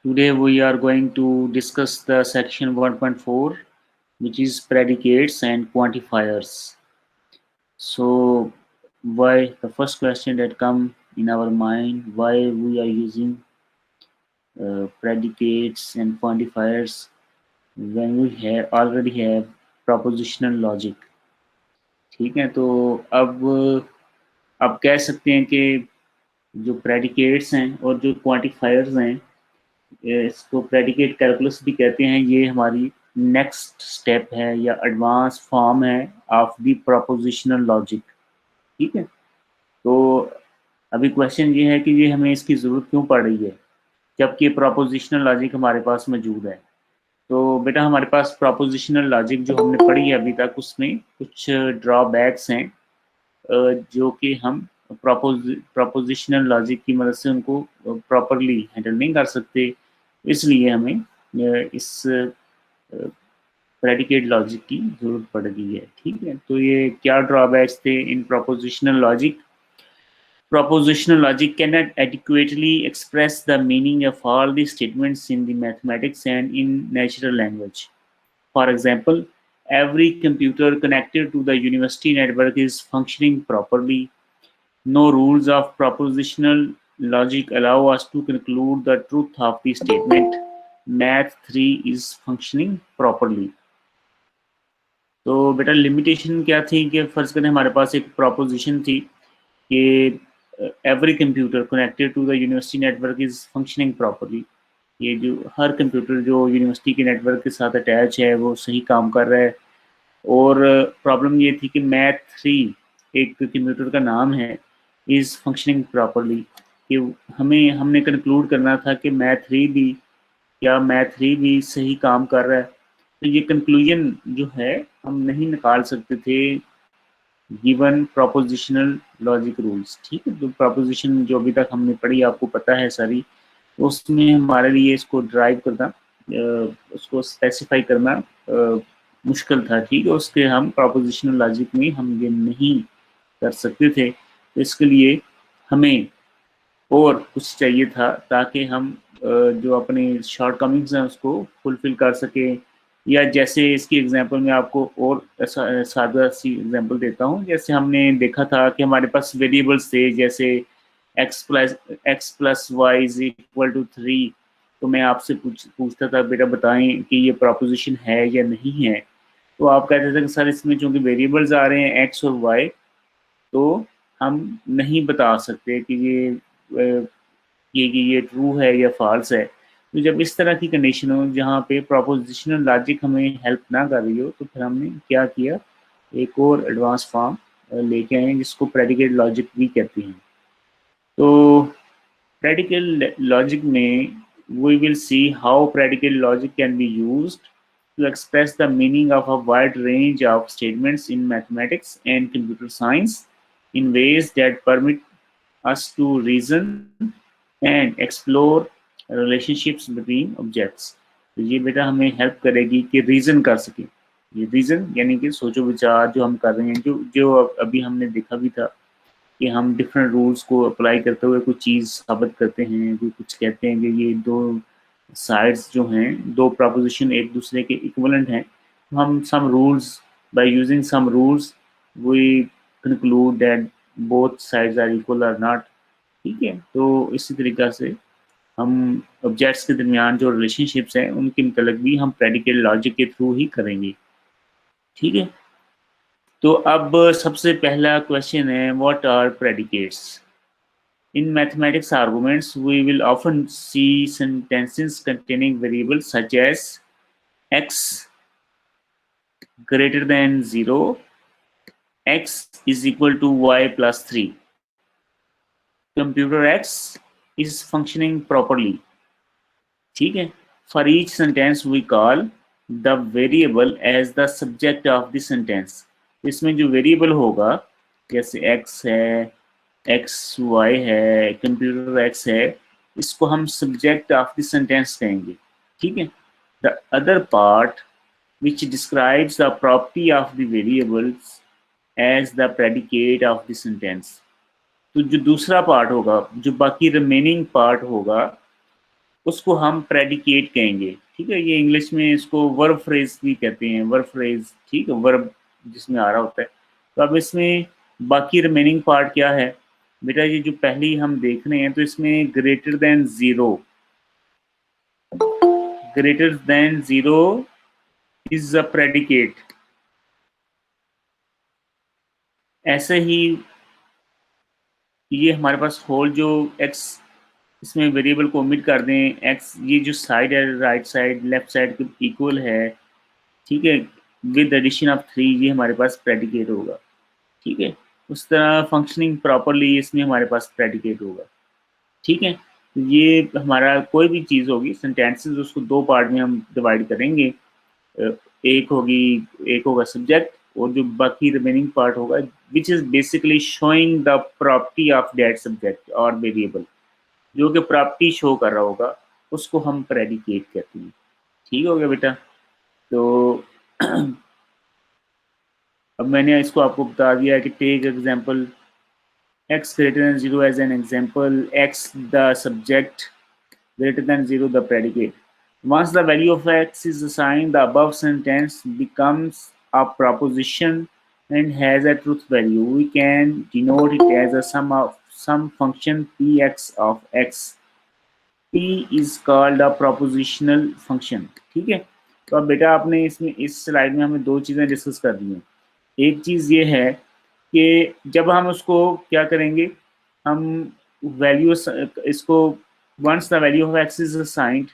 Today we are going to discuss the section 1.4, which is predicates and quantifiers. So, why the first question that come in our mind, why we are using predicates and quantifiers when we already have propositional logic. ठीक है, तो अब आप कह सकते हैं कि जो प्रेडिकेट्स हैं और जो क्वांटिफायर्स हैं, इसको प्रेडिकेट कैलकुलस भी कहते हैं। ये हमारी नेक्स्ट स्टेप है या एडवांस फॉर्म है ऑफ द प्रोपोजिशनल लॉजिक। ठीक है, तो अभी क्वेश्चन ये है कि ये हमें इसकी ज़रूरत क्यों पड़ रही है जबकि प्रोपोजिशनल लॉजिक हमारे पास मौजूद है। तो बेटा हमारे पास प्रोपोजिशनल लॉजिक जो हमने पढ़ी है अभी तक, उसमें कुछ ड्रॉबैक्स हैं जो कि हम प्रोपोजिशनल लॉजिक की मदद से उनको प्रॉपरली हैंडल नहीं कर सकते। इसलिए हमें इस प्रेडिकेट लॉजिक की जरूरत पड़ गई है। ठीक है, तो ये क्या ड्रॉबैक्स थे in propositional logic? Propositional logic cannot adequately express the meaning of all the statements in the mathematics and in natural language. For example, every computer connected to the university network is functioning properly. No rules of propositional logic allow us to conclude the truth of the statement math 3 is functioning properly. तो बेटा limitation क्या थी कि फर्ज करें हमारे पास एक proposition थी कि every computer connected to the university network is functioning properly. ये जो हर कंप्यूटर जो यूनिवर्सिटी के नेटवर्क के साथ अटैच है वो सही काम कर रहा है। और प्रॉब्लम ये थी कि मैथ 3 एक कंप्यूटर का नाम है, इज़ फंक्शनिंग प्रॉपरली, कि हमने कंक्लूड करना था कि मैथ 3 भी सही काम कर रहा है। तो ये कंक्लूजन जो है हम नहीं निकाल सकते थे गिवन प्रोपोजिशनल लॉजिक रूल्स। ठीक है, तो प्रोपोजिशन जो अभी तक हमने पढ़ी आपको पता है सारी, उसमें हमारे लिए इसको ड्राइव करना, उसको स्पेसिफाई करना मुश्किल था। ठीक है, उसके हम प्रोपोजिशनल लॉजिक में हम ये नहीं कर सकते थे। तो इसके लिए हमें और कुछ चाहिए था ताकि हम जो अपनी शॉर्टकमिंग्स हैं उसको फुलफिल कर सकें। या जैसे इसकी एग्जांपल मैं आपको और सादा सी एग्जांपल देता हूँ। जैसे हमने देखा था कि हमारे पास वेरिएबल्स थे, जैसे x plus y is equal to 3। तो मैं आपसे पूछता था बेटा बताएं कि ये प्रोपोजिशन है या नहीं है। तो आप कहते थे कि सर इसमें चूंकि वेरिएबल्स आ रहे हैं x और y, तो हम नहीं बता सकते कि ये ट्रू है या फॉल्स है। तो जब इस तरह की कंडीशन हो जहाँ पे प्रोपोजिशनल लॉजिक हमें हेल्प ना कर रही हो, तो फिर हमने क्या किया, एक और एडवांस फॉर्म लेके आए जिसको प्रेडिकेट लॉजिक भी कहते हैं। तो प्रेडिकेट लॉजिक में we will see how predicate logic can be used to express the meaning of a wide range of statements in mathematics and computer science in ways that permit us to reason and explore relationships between objects। तो ये बेटा हमें help करेगी कि reason कर सकें। ये reason यानी कि सोचो विचार जो हम कर रहे हैं, जो जो अभी हमने देखा भी था कि हम डिफरेंट रूल्स को अप्लाई करते हुए कुछ चीज़ साबित करते हैं। कोई कुछ कहते हैं कि ये दो साइड्स जो हैं, दो प्रोपोजिशन एक दूसरे के इक्वलेंट हैं। तो हम some rules, by using some rules we conclude that both sides are equal और नॉट। ठीक है, तो इसी तरीक़ा से हम ऑब्जेक्ट्स के दरमियान जो रिलेशनशिप्स हैं उनके मतलब भी हम प्रेडिकेट लॉजिक के थ्रू ही करेंगे। ठीक है, तो अब सबसे पहला क्वेश्चन है, what are predicates? In mathematics arguments, we will often see sentences containing variables such as x greater than 0, x is equal to y plus 3. Computer x is functioning properly. ठीक है, for each sentence we call the variable as the subject of the sentence। इसमें जो variable होगा जैसे x है, x Y है, computer x है, इसको हम सब्जेक्ट ऑफ द सेंटेंस कहेंगे। ठीक है, the other part which describes the property of the variables as the predicate of the sentence. तो जो दूसरा पार्ट होगा, जो बाकी रिमेनिंग पार्ट होगा, उसको हम प्रेडिकेट कहेंगे। ठीक है, ये इंग्लिश में इसको वर्ब फ्रेज भी कहते हैं, वर्ब फ्रेज। ठीक है, वर्ब जिसमें आ रहा होता है। तो अब इसमें बाकी रिमेनिंग पार्ट क्या है बेटा, ये जो पहली हम देख रहे हैं, तो इसमें greater than zero, greater than zero is a predicate. ऐसे ही ये हमारे पास होल जो एक्स, इसमें वेरिएबल को ओमिट कर दें, एक्स ये जो साइड है, राइट साइड लेफ्ट साइड के इक्वल है, ठीक है, विद एडिशन ऑफ 3, ये हमारे पास प्रेडिकेट होगा। ठीक है, उस तरह फंक्शनिंग प्रॉपरली इसमें हमारे पास प्रेडिकेट होगा। ठीक है, तो ये हमारा कोई भी चीज़ होगी सेंटेंसेस, उसको दो पार्ट में हम डिवाइड करेंगे। अ, एक होगा सब्जेक्ट, और जो बाकी रिमेनिंग पार्ट होगा which is basically showing the property of that subject और वेरिएबल, जो कि प्रॉपर्टी शो कर रहा होगा, उसको हम प्रेडिकेट कहते हैं। ठीक हो गया बेटा। तो अब मैंने इसको आपको बता दिया है कि take example x greater than 0 as an example, x the subject, greater than 0 the predicate. Once the value of x is assigned, the above sentence becomes a proposition and has a truth value. We can denote it as a sum of some function px of x. p is called a propositional function. ठीक है, तो अब बेटा आपने इसमें इस slide में हमें दो चीज़ें डिस्कस कर दी हैं। एक चीज़ ये है कि जब हम उसको क्या करेंगे, हम वैल्यू इसको once the value of x is assigned,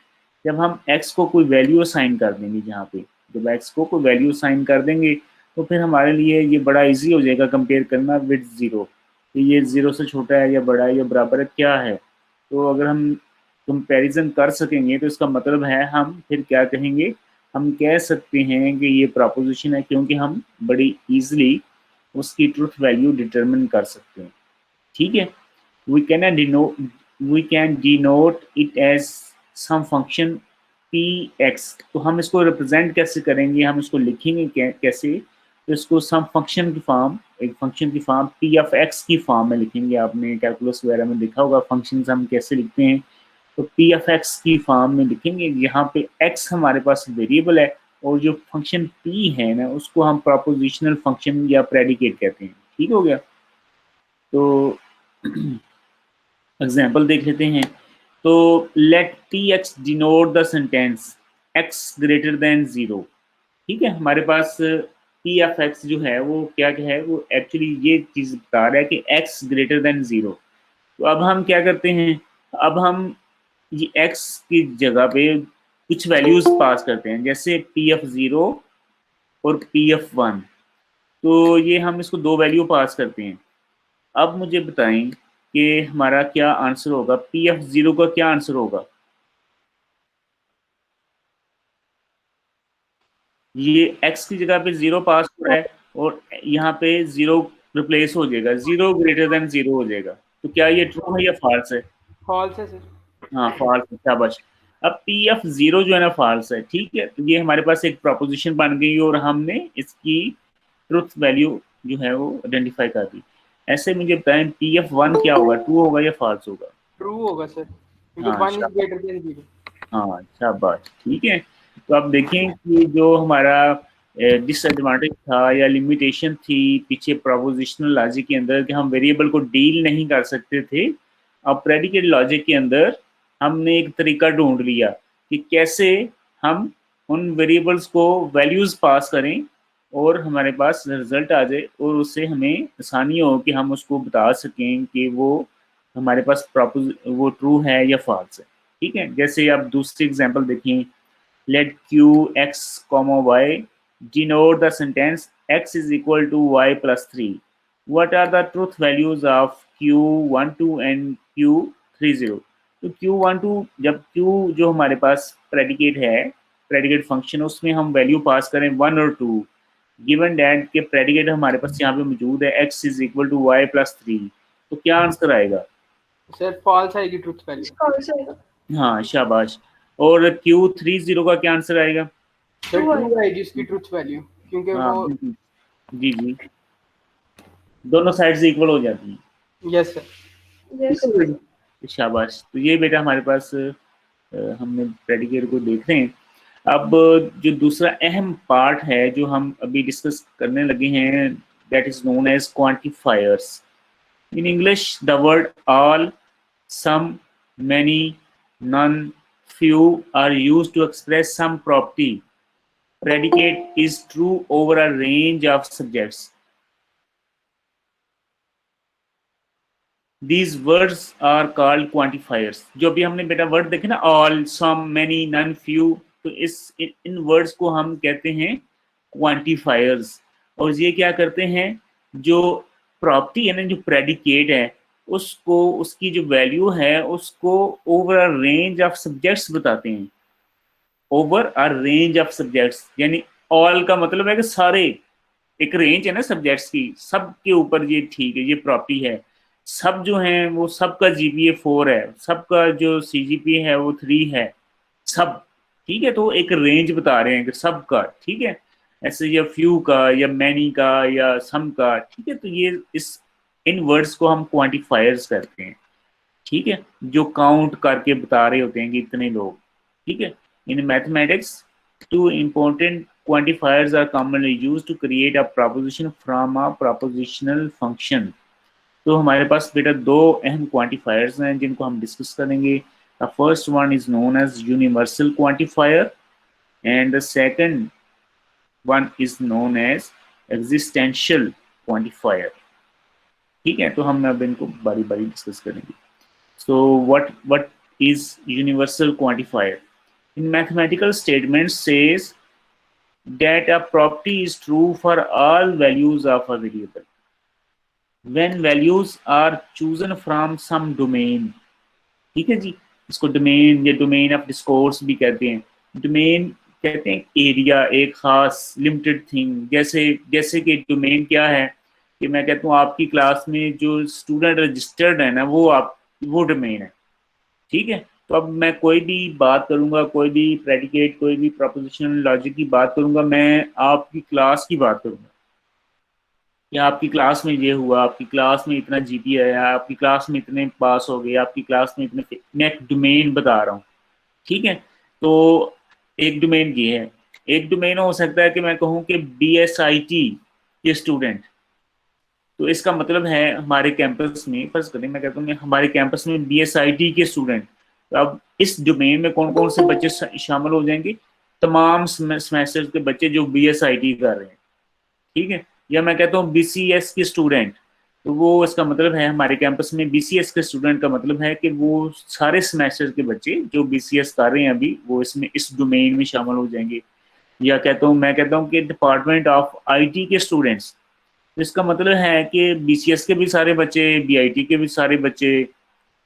जब हम एक्स को कोई वैल्यू असाइन कर देंगे, जहाँ पे जब एक्स को कोई वैल्यू असाइन कर देंगे, तो फिर हमारे लिए ये बड़ा इजी हो जाएगा कंपेयर करना विद ज़ीरो, कि ये ज़ीरो से छोटा है या बड़ा है या बराबर है क्या है। तो अगर हम कंपैरिजन कर सकेंगे तो इसका मतलब है हम फिर क्या कहेंगे, हम कह सकते हैं कि ये प्रपोजिशन है, क्योंकि हम बड़ी ईजिली उसकी ट्रुथ वैल्यू डिटरमिन कर सकते हैं। ठीक है, we can denote we can denote it as some function px। तो हम इसको रिप्रेजेंट कैसे करेंगे, हम इसको लिखेंगे कैसे, तो इसको सम फंक्शन की फॉर्म, एक फंक्शन की फॉर्म p ऑफ x की फॉर्म में लिखेंगे। आपने कैलकुलस वगैरह में देखा होगा फंक्शंस हम कैसे लिखते हैं, तो p ऑफ x की फॉर्म में लिखेंगे। यहाँ पे x हमारे पास वेरिएबल है, और जो फंक्शन p है ना, उसको हम प्रोपोजिशनल फंक्शन या प्रेडिकेट कहते हैं। ठीक हो गया। तो एग्जाम्पल देख लेते हैं। तो let T x denote the sentence x greater than zero. ठीक है, हमारे पास पी एफ एक्स जो है वो क्या क्या है, वो एक्चुअली ये चीज़ बता रहा है कि एक्स ग्रेटर देन जीरो। तो अब हम क्या करते हैं, अब हम ये एक्स की जगह पे कुछ वैल्यूज पास करते हैं, जैसे पी एफ ज़ीरो और पी एफ वन। तो ये हम इसको दो वैल्यू पास करते हैं। अब मुझे बताएं कि हमारा क्या आंसर होगा, पी एफ ज़ीरो का क्या आंसर होगा। ये x की जगह पे जीरो पास हो रहा है, और यहाँ पे जीरो रिप्लेस हो जाएगा, जीरो ग्रेटर देन जीरो हो जाएगा। तो क्या ये ट्रू है या फॉल्स है? फॉल्स है सर। हाँ फॉल्स है, शाबाश। अब पी एफ ज़ीरो जो है ना फॉल्स है। ठीक है, तो ये हमारे पास एक प्रोपोजिशन बन गई और हमने इसकी ट्रुथ वैल्यू जो है वो आइडेंटिफाई कर दी। ऐसे मुझे बताएं पी एफ वन क्या होगा, ट्रू होगा या फॉल्स होगा? ट्रू होगा सर, क्योंकि हाँ 1 इज शाबाश, ग्रेटर देन 0। हाँ शाबाश। ठीक है, तो आप देखें कि जो हमारा डिसएडवांटेज था या लिमिटेशन थी पीछे प्रोपोजिशनल लॉजिक के अंदर, कि हम वेरिएबल को डील नहीं कर सकते थे, अब प्रेडिकेट लॉजिक के अंदर हमने एक तरीका ढूंढ लिया कि कैसे हम उन वेरिएबल्स को वैल्यूज पास करें और हमारे पास रिजल्ट आ जाए, और उससे हमें आसानी हो कि हम उसको बता सकें कि वो हमारे पास वो ट्रू है या फॉल्स है। ठीक है, जैसे आप दूसरी एग्जांपल देखें, let q x comma y denote the sentence x is equal to y plus 3। what are the truth values of q12 and q30? तो q12 जब q जो हमारे पास प्रेडिकेट है, प्रेडिकेट फंक्शन, उसमें हम वैल्यू पास करें 1 और 2, गिवन दैट के प्रेडिकेट हमारे पास यहाँ पे मौजूद है x is equal to y plus 3, तो क्या आंसर आएगा? सर फॉल्स आएगी ट्रुथ वैल्यू। हाँ शाबाश। और Q30 का क्या आंसर आएगा? सर ट्रू आएगी इसकी ट्रुथ वैल्यू, क्योंकि हाँ वो जी जी, दोनों साइड से इक्वल हो जाती हैं। Yes sir. शाबाश। तो ये बेटा हमारे पास हमने प्रेडिकेट को देख रहे हैं। अब जो दूसरा अहम पार्ट है जो हम अभी डिस्कस करने लगे हैं, that is known as quantifiers. In English the word all, some, many, none, few are used to express some property. Predicate is true over a range of subjects. These words are called quantifiers. जो भी हमने बेटा word देखे ना, all, some, many, none, few, तो इन words को हम कहते हैं क्वांटिफायर्स। और ये क्या करते हैं, जो प्रॉपर्टी है ना, जो प्रेडिकेट है, उसको, उसकी जो वैल्यू है उसको over a range of subjects बताते हैं। Over a range of subjects यानी ऑल का मतलब है कि सारे, एक रेंज है ना सब्जेक्ट्स की, सब के ऊपर ये ठीक है, ये प्रॉपर्टी है। सब जो हैं वो सबका जीपीए 4 है, सबका जो सीजीपीए है वो 3 है, सब ठीक है। तो एक रेंज बता रहे हैं कि सबका ठीक है, ऐसे या फ्यू का या मैनी का या सम का, ठीक है। तो ये इस इन वर्ड्स को हम क्वांटिफायर्स करते हैं, ठीक है, जो काउंट करके बता रहे होते हैं कि इतने लोग, ठीक है। In mathematics two important quantifiers are commonly used to create a proposition from a propositional function. तो हमारे पास बेटा दो अहम क्वांटिफायर्स हैं जिनको हम डिस्कस करेंगे। The first one is known as universal quantifier and the second one is known as existential quantifier, ठीक है। तो हम अब इनको बारी बारी डिस्कस करेंगे। So what is universal quantifier? In mathematical statement says that a property is true for all values of a variable when values are chosen from some domain, ठीक है जी। इसको डोमेन या डोमेन ऑफ डिस्कोर्स भी कहते हैं। Domain कहते हैं area, एक खास लिमिटेड थिंग। जैसे कि डोमेन क्या है कि मैं कहता हूँ आपकी क्लास में जो स्टूडेंट रजिस्टर्ड है ना, वो डोमेन है, ठीक है। तो अब मैं कोई भी बात करूंगा, कोई भी प्रेडिकेट, कोई भी प्रोपोजिशनल लॉजिक की बात करूंगा, मैं आपकी क्लास की बात करूंगा कि आपकी क्लास में ये हुआ, आपकी क्लास में इतना जीपीए आया, आपकी क्लास में इतने पास हो गए, आपकी क्लास में इतने, मैं एक डोमेन बता रहा हूँ, ठीक है। तो एक डोमेन ये है। एक डोमेन हो सकता है कि मैं कहूँ कि BSIT के स्टूडेंट, तो इसका मतलब है हमारे कैंपस में, फर्ज करें मैं कहता हूँ हमारे कैंपस में BSIT के स्टूडेंट, तो अब इस डोमेन में कौन कौन से बच्चे शामिल हो जाएंगे? तमाम सेमेस्टर के बच्चे जो BSIT कर रहे हैं, ठीक है। या मैं कहता हूँ BCS के स्टूडेंट, तो वो इसका मतलब है हमारे कैंपस में BCS के स्टूडेंट का मतलब है कि वो सारे सेमेस्टर के बच्चे जो BCS कर रहे हैं अभी, वो इसमें इस डोमेन में शामिल हो जाएंगे। या मैं कहता हूँ कि डिपार्टमेंट ऑफ IT के स्टूडेंट्स, तो इसका मतलब है कि BCS के भी सारे बच्चे, BIT के भी सारे बच्चे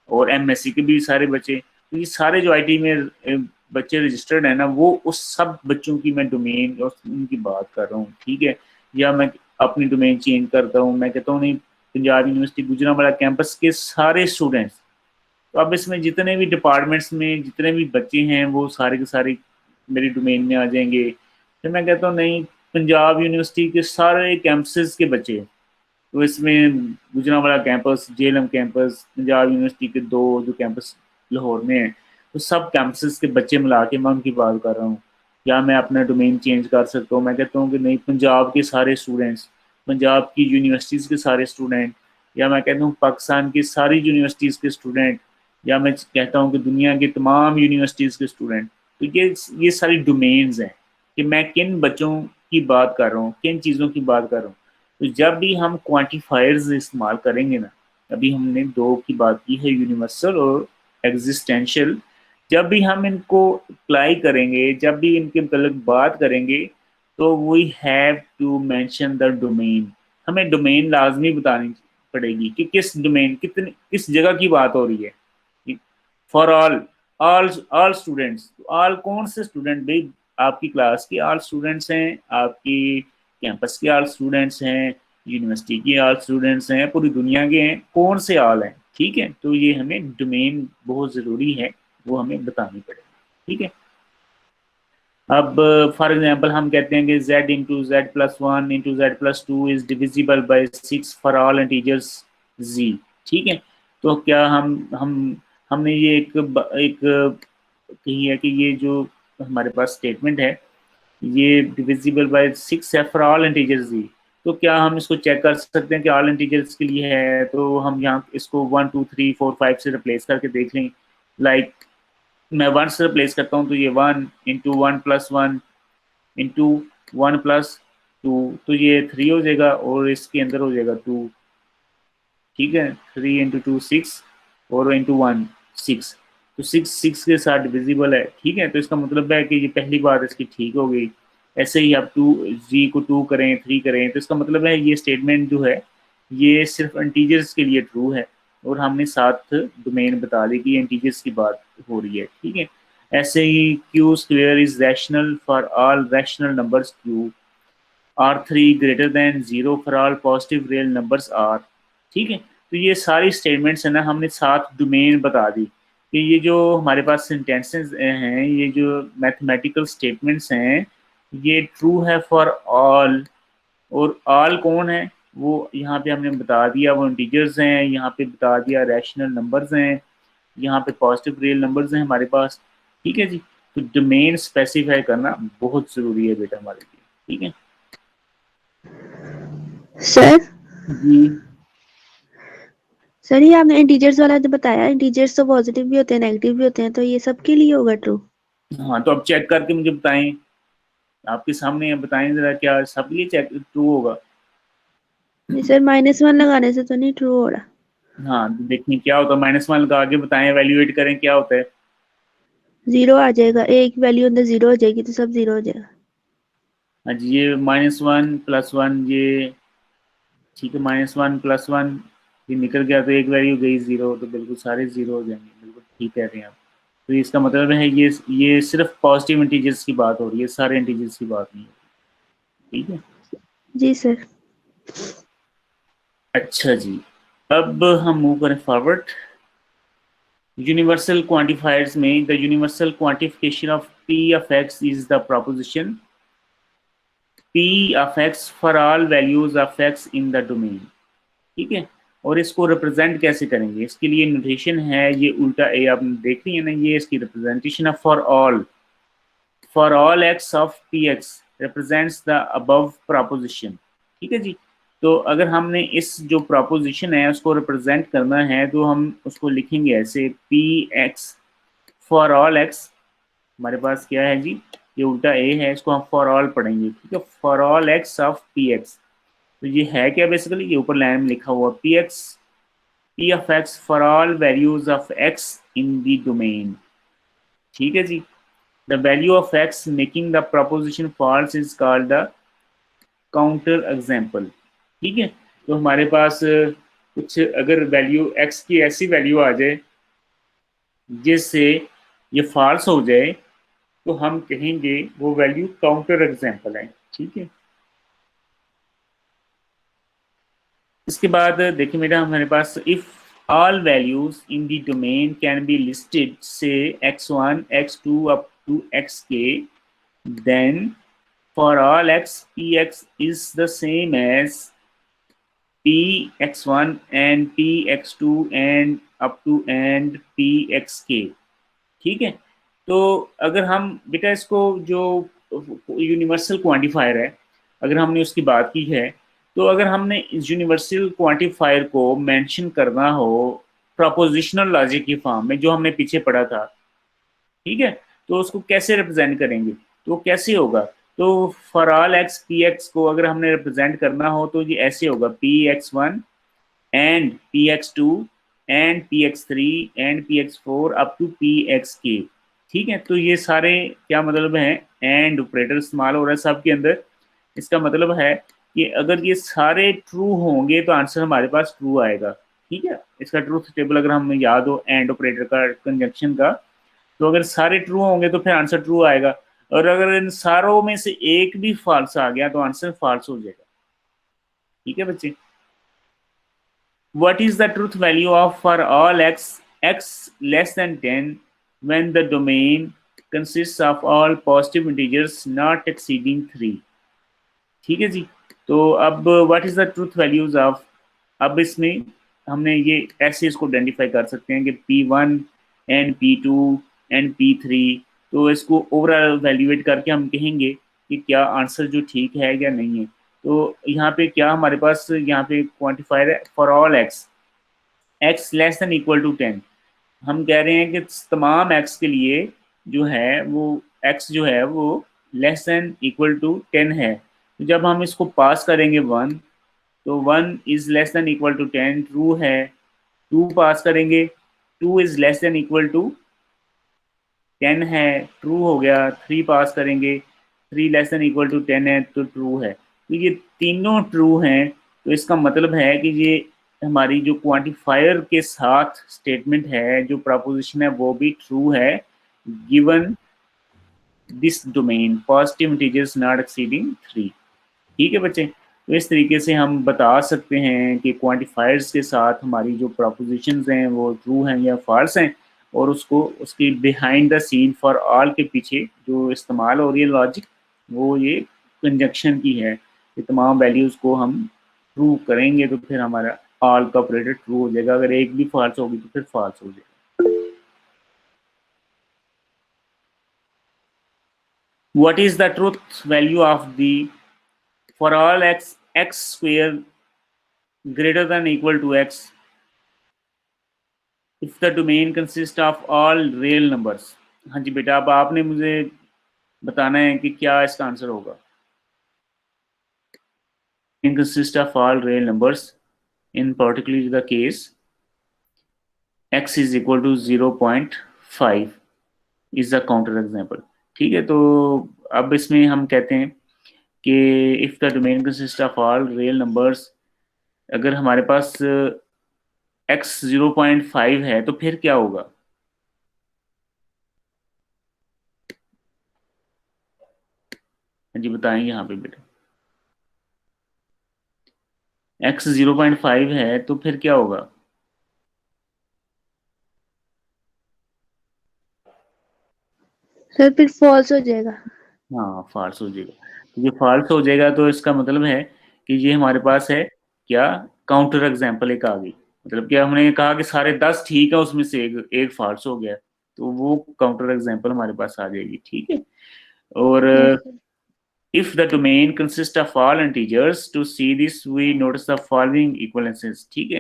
और MSc के भी सारे बच्चे, तो ये सारे जो IT में बच्चे रजिस्टर्ड है ना, वो उस सब बच्चों की मैं डोमेन और उनकी बात कर रहा हूँ, ठीक है। या मैं अपनी डोमेन चेंज करता हूँ, मैं कहता हूँ नहीं, पंजाब यूनिवर्सिटी गुजरांवाला कैंपस के सारे स्टूडेंट्स। तो अब इसमें जितने भी डिपार्टमेंट्स में जितने भी बच्चे हैं वो सारे के सारे मेरी डोमेन में आ जाएंगे। फिर मैं कहता हूँ नहीं, पंजाब यूनिवर्सिटी के सारे कैंपसेस के बच्चे, तो इसमें Gujranwala campus, JLM campus, Punjab university के 2 जो कैंपस लाहौर में है, तो सब कैंपसेस के बच्चे मिला के मैं उनकी बात कर रहा हूँ। या मैं अपना डोमेन चेंज कर सकता हूँ, मैं कहता हूँ कि नहीं, पंजाब के सारे स्टूडेंट्स, पंजाब की यूनिवर्सिटीज़ के सारे स्टूडेंट, या मैं कहता हूँ पाकिस्तान की सारी यूनिवर्सिटीज़ के स्टूडेंट, या मैं कहता हूँ कि दुनिया की तमाम यूनिवर्सिटीज़ के स्टूडेंट। तो ये सारी डोमेन्स हैं कि मैं किन बच्चों की बात कर रहा हूँ, किन चीज़ों की बात कर रहा हूँ। तो जब भी हम क्वांटिफायर्स इस्तेमाल करेंगे ना, अभी हमने 2 की बात की है, यूनिवर्सल और एग्जिस्टेंशियल, जब भी हम इनको अप्लाई करेंगे, जब भी इनके मतलब बात करेंगे, तो we have to mention the domain. हमें डोमेन लाजमी बतानी पड़ेगी कि किस डोमेन, किस जगह की बात हो रही है। फॉर ऑल स्टूडेंट्स, ऑल कौन से स्टूडेंट भाई? आपकी क्लास के ऑल स्टूडेंट्स हैं, आपकी कैंपस के ऑल स्टूडेंट्स हैं, यूनिवर्सिटी के ऑल स्टूडेंट्स हैं, पूरी दुनिया के हैं, कौन से ऑल हैं, ठीक है। तो ये हमें डोमेन बहुत ज़रूरी है, वो हमें बतानी पड़ेगी, ठीक है। अब फॉर एग्जांपल हम कहते हैं कि z into Z+1 into Z+2 is divisible by 6 for all integers z, ठीक है। तो क्या हमने ये एक यही है कि ये जो हमारे पास स्टेटमेंट है ये डिविजिबल बाय 6 है फॉर ऑल इंटीजर्स ही। तो क्या हम इसको चेक कर सकते हैं कि ऑल इंटीजर्स के लिए है? तो हम यहाँ इसको 1 2 3 4 5 से रिप्लेस करके देख लें। लाइक मैं 1 से रिप्लेस करता हूँ तो ये 1 इंटू 1 + 1 इंटू 1 + 2, तो ये 3 हो जाएगा और इसके अंदर हो जाएगा 2। ठीक है, 3 इंटू 2 6 और इंटू 1 6, तो 6 6 के साथ डिविजिबल है। ठीक है, तो इसका मतलब है कि ये पहली बात इसकी ठीक हो गई। ऐसे ही आप 2 जी को 2 करें 3 करें तो इसका मतलब है ये स्टेटमेंट जो है ये सिर्फ इंटीजर्स के लिए ट्रू है और हमने साथ डोमेन बता दी कि इंटीजर्स की बात हो रही है। ठीक है, ऐसे ही Q square is rational for all rational numbers Q, R3 greater than 0 for all positive real numbers R। ठीक है, तो ये सारी स्टेटमेंट्स है ना हमने साथ डोमेन बता दी कि ये जो हमारे पास सेंटेंसेस हैं, ये जो मैथमेटिकल स्टेटमेंट्स हैं, ये ट्रू है फॉर ऑल। और ऑल कौन है? वो यहाँ पे हमने बता दिया, वो इंटीजर्स हैं, यहाँ पे बता दिया रैशनल नंबर्स हैं, यहाँ पे पॉजिटिव रियल नंबर्स हैं हमारे पास। ठीक है जी, तो डोमेन स्पेसिफाई करना बहुत ज़रूरी है बेटा हमारे लिए। ठीक है सर जी। सर ये आपने इंटीजर्स वाला जो बताया, इंटीजर्स तो पॉजिटिव भी होते हैं नेगेटिव भी होते हैं, तो ये सबके लिए होगा ट्रू? हाँ, तो अब चेक करके मुझे बताएं, आपके सामने बताएं जरा, क्या सब ये चेक ट्रू होगा? नहीं सर, -1 लगाने से तो नहीं ट्रू हो रहा। हाँ, तो देखिए क्या होता है, -1 लगा के बताएं, एवेल्युएट करें क्या होता है। 0 आ जाएगा, एक वैल्यू अंदर 0 हो जाएगी तो सब 0 हो जाएगा। हाँ जी, ये -1 + 1 ये ठीक है, -1 + 1 ये निकल गया तो एक वैल्यू गई 0, तो बिल्कुल सारे 0 हो जाएंगे। बिल्कुल ठीक कह रहे हैं आप। तो इसका मतलब है ये सिर्फ पॉजिटिव इंटीजर्स की बात हो रही है, सारे इंटीजर्स की बात नहीं है। ठीक है, जी सर। अच्छा जी, अब हम मूव करें फॉरवर्ड। यूनिवर्सल क्वांटिफायर्स में the universal quantification of P of X is the proposition P of X for all values of X in the domain. ठीक है, और इसको रिप्रेजेंट कैसे करेंगे? इसके लिए नोटेशन है, ये उल्टा ए आपने देख रही है ना, ये इसकी रिप्रेजेंटेशन है। For all x of P x represents the above proposition. ठीक है जी, तो अगर हमने इस जो प्रोपोजिशन है उसको रिप्रेजेंट करना है तो हम उसको लिखेंगे ऐसे, P x for all x. हमारे पास क्या है जी, ये उल्टा ए है, इसको हम फॉर ऑल पढ़ेंगे। ठीक है, for all x of P x, तो ये है क्या बेसिकली, ये ऊपर लाइन में लिखा हुआ P of X for all values of X in the domain. ठीक है जी, the value of X making the proposition false is called the counter example. ठीक है, तो हमारे पास कुछ अगर वैल्यू X की ऐसी वैल्यू आ जाए जिससे ये फॉल्स हो जाए तो हम कहेंगे वो वैल्यू काउंटर एग्जाम्पल है। ठीक है, इसके बाद देखिए मेरा हमारे पास, if all values in the domain can be listed, say x1 x2 up to xk, then for all x px is the same as px1 and px2 and up to and pxk। ठीक है, तो अगर हम बेटा इसको जो universal quantifier है अगर हमने उसकी बात की है, तो अगर हमने इस यूनिवर्सल क्वांटिफायर को मेंशन करना हो प्रोपोजिशनल लॉजिक की फॉर्म में जो हमने पीछे पढ़ा था, ठीक है, तो उसको कैसे रिप्रेजेंट करेंगे? तो कैसे होगा? तो for all x P x को अगर हमने रिप्रेजेंट करना हो तो ये ऐसे होगा, px1 and px2 and px3 and px4 up to pxk। ठीक है, तो ये सारे क्या मतलब है, एंड ऑपरेटर इस्तेमाल हो रहा है सब के अंदर। इसका मतलब है कि अगर ये सारे ट्रू होंगे तो आंसर हमारे पास ट्रू आएगा। ठीक है, इसका ट्रूथ टेबल अगर हमें याद हो एंड ऑपरेटर का कंजंक्शन का, तो अगर सारे ट्रू होंगे तो फिर आंसर ट्रू आएगा, और अगर इन सारों में से एक भी फॉल्स आ गया तो आंसर फॉल्स हो जाएगा। ठीक है बच्चे, what is the truth value of for all x less than 10 when the domain consists of all positive integers not exceeding 3? ठीक है जी, तो अब what is the truth values of, अब इसमें हमने ये ऐसे इसको आइडेंटिफाई कर सकते हैं कि P1 and P2 and P3, तो इसको ओवरऑल वैल्यूएट करके हम कहेंगे कि क्या आंसर जो ठीक है या नहीं है। तो यहाँ पे क्या हमारे पास यहाँ पे क्वांटिफायर है for all x less than equal to 10। हम कह रहे हैं कि तमाम x के लिए जो है वो x जो है वो लेस देन इक्वल टू 10 है। तो जब हम इसको पास करेंगे 1, तो 1 is less than equal to 10 true है। 2 पास करेंगे, 2 is less than equal to 10 है, ट्रू हो गया। 3 पास करेंगे, 3 लेस देन इक्वल टू 10 है तो ट्रू है। तो ये तीनों ट्रू हैं। तो इसका मतलब है कि ये हमारी जो क्वांटिफायर के साथ स्टेटमेंट है, जो प्रपोजिशन है, वो भी ट्रू है given this domain positive integers not exceeding 3। ठीक है बच्चे, तो इस तरीके से हम बता सकते हैं कि क्वांटिफायर्स के साथ हमारी जो प्रपोजिशंस हैं वो ट्रू हैं या फॉल्स हैं, और उसको उसकी behind the scene for all के पीछे जो इस्तेमाल हो रही है लॉजिक, वो ये कंजक्शन की है कि तमाम वैल्यूज़ को हम प्रूव करेंगे तो फिर हमारा ऑल का ऑपरेटर ट्रू हो जाएगा। अगर एक भी फॉल्स होगी तो फिर फॉल्स हो जाएगा। What is the truth value of the for all x square greater than equal to x if the domain consists of all real numbers? हाँ जी बेटा, अब आपने मुझे बताना है कि क्या इसका आंसर होगा। In consist of all real numbers, in particular the case x is equal to 0.5 is the counter example। ठीक है, तो अब इसमें हम कहते हैं कि if the domain consist of all real numbers, अगर हमारे पास x 0.5 है तो फिर क्या होगा। जी बताएं यहाँ पे बेटा, x 0.5 है तो फिर क्या होगा। सर फिर फॉल्स हो जाएगा। हाँ फॉल्स हो जाएगा। तो ये फॉल्स हो जाएगा तो इसका मतलब है कि ये हमारे पास है क्या, काउंटर एग्जाम्पल एक आ गई। मतलब क्या, हमने कहा कि सारे 10 ठीक है, उसमें से एक फॉल्स हो गया, तो वो काउंटर एग्जाम्पल हमारे पास आ जाएगी। ठीक है, और if the domain consists of all integers, to see this we notice the following equivalences। ठीक है,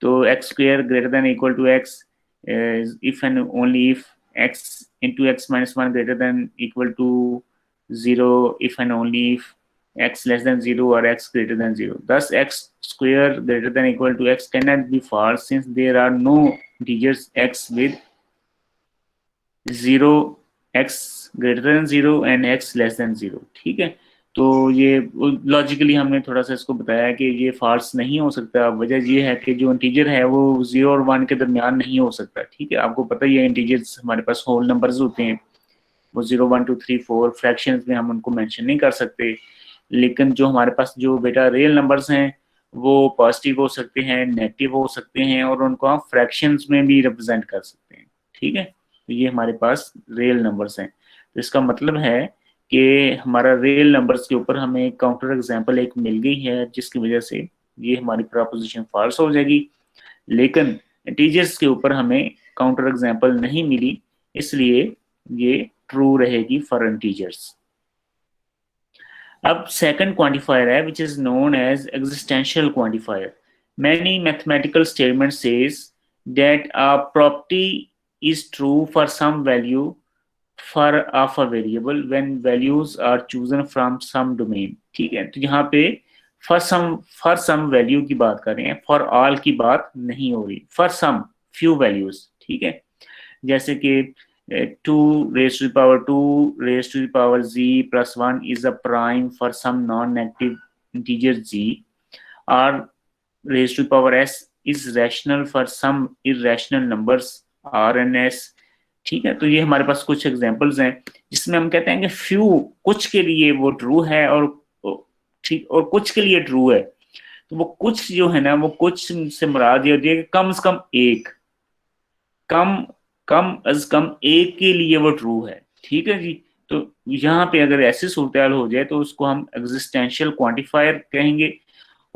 तो x square greater than equal to x is if and only if x into x minus 1 greater than equal to 0 if and only if x less than 0 or x greater than 0। Thus x square greater than equal to x cannot be false since there are no integers x with 0, x greater than 0 and x less then 0। ठीक है, तो ये logically हमने थोड़ा सा इसको बताया कि ये फॉल्स नहीं हो सकता। वजह ये है कि जो इंटीजर है वो 0 और 1 के दरमियान नहीं हो सकता। ठीक है, आपको पता ही है इंटीजर्स हमारे पास होल नंबर्स होते हैं, वो 0 1 2 3 4 फ्रैक्शंस में हम उनको मेंशन नहीं कर सकते। लेकिन जो हमारे पास जो बेटा रियल नंबर्स हैं वो पॉजिटिव हो सकते हैं, नेगेटिव हो सकते हैं, और उनको हम फ्रैक्शंस में भी रिप्रेजेंट कर सकते हैं। ठीक है, तो ये हमारे पास रियल नंबर्स हैं। तो इसका मतलब है कि हमारा रियल नंबर्स के ऊपर हमें काउंटर एग्जांपल एक मिल गई है, जिसकी वजह से ये हमारी प्रपोजिशन फॉल्स हो जाएगी। लेकिन इंटीजर्स के ऊपर हमें काउंटर एग्जांपल नहीं मिली, इसलिए ये ट्रू रहेगी फॉर इंटीजर्स। अब सेकंड क्वांटिफायर है which is known as existential quantifier. Many mathematical statement says that a property is true for some value for of a variable when values are chosen from some domain। ठीक है, तो यहाँ पे for some value की बात कर रहे हैं, for all की बात नहीं हो रही, for some few values। ठीक है, जैसे कि 2 raised to the power 2 raised to the power z plus 1 is a prime for some non-negative integer z, or raised to the power s is rational for some irrational numbers R N S. ठीक है, तो ये हमारे पास कुछ examples हैं जिसमें हम कहते हैं कि फ्यू, कुछ के लिए वो ट्रू है और ठीक, और कुछ के लिए ट्रू है। तो वो कुछ जो है ना, वो कुछ से मुराद ये होती है कि कम से कम एक, कम अज कम एक के लिए वो ट्रू है। ठीक है जी, तो यहाँ पे अगर ऐसी सूरत हो जाए तो उसको हम एग्जिस्टेंशियल क्वांटिफायर कहेंगे।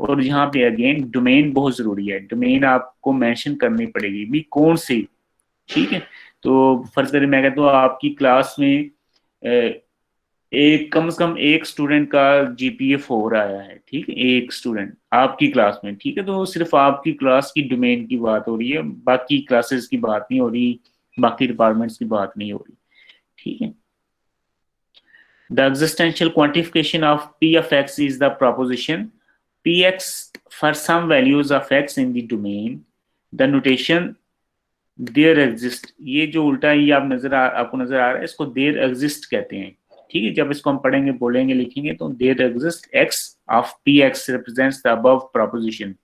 और यहाँ पे अगेन डोमेन बहुत जरूरी है, डोमेन आपको मेंशन करनी पड़ेगी भी कौन सी। ठीक है, तो फर्ज करें मैं कहता हूँ आपकी क्लास में एक कम से कम एक स्टूडेंट का जीपीए 4 आया है, ठीक है, एक स्टूडेंट आपकी क्लास में, ठीक है, तो सिर्फ आपकी क्लास की डोमेन की बात हो रही है, बाकी क्लासेस की बात नहीं हो रही, बाकी डिपार्टमेंट्स की बात नहीं हो रही, ठीक है। The existential quantification of P of x is the proposition Px for some values of x in the domain. The notation there exist, ये जो उल्टा ये आपको नजर आ रहा है, इसको there exist कहते हैं, ठीक है। जब इसको हम पढ़ेंगे, बोलेंगे, लिखेंगे तो there exist x of Px represents the above proposition.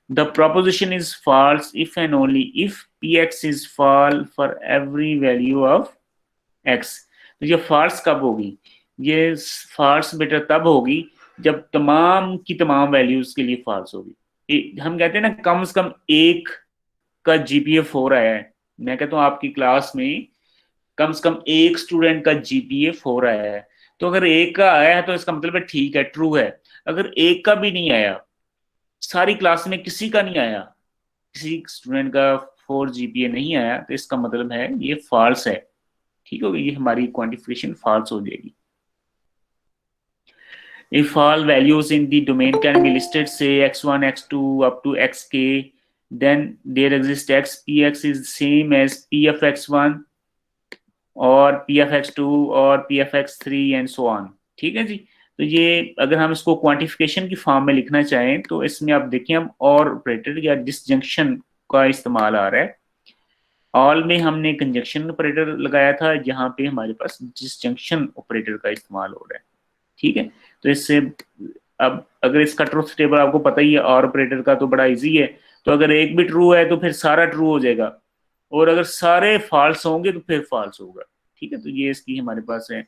The proposition is false if and only if Px is false for every value of x. तो ये false कब होगी? ये false बेटा तब होगी जब तमाम की तमाम वैल्यूज के लिए false होगी। हम कहते हैं ना कम से कम एक का जीपीए 4 आया है, मैं कहता हूँ आपकी क्लास में कम से कम एक स्टूडेंट का जीपीए 4 आया है, तो अगर एक का आया है तो इसका मतलब है ठीक है, ट्रू है। अगर एक का भी नहीं आया, सारी क्लास में किसी का नहीं आया, किसी स्टूडेंट का 4 जीपीए नहीं आया, तो इसका मतलब है ये फॉल्स है, ठीक होगी, ये हमारी क्वांटिफिकेशन फॉल्स हो जाएगी। If all values in the domain can be listed, say x1, x2 up to xk, then there exists x, px is same as p of x1 और p of x2 और p of x3 and so on, ठीक है जी। तो ये अगर हम इसको क्वांटिफिकेशन की फॉर्म में लिखना चाहें तो इसमें आप देखिए हम और ऑपरेटर या डिसजंक्शन का इस्तेमाल आ रहा है। ऑल में हमने कंजंक्शन ऑपरेटर लगाया था, यहाँ पे हमारे पास डिसजंक्शन ऑपरेटर का इस्तेमाल हो रहा है, ठीक है। तो इससे अब अगर इसका ट्रूथ टेबल आपको पता ही है और ऑपरेटर का, तो बड़ा इजी है। तो अगर एक भी ट्रू है तो फिर सारा ट्रू हो जाएगा, और अगर सारे फॉल्स होंगे तो फिर फॉल्स होगा, ठीक है। तो ये इसकी हमारे पास है,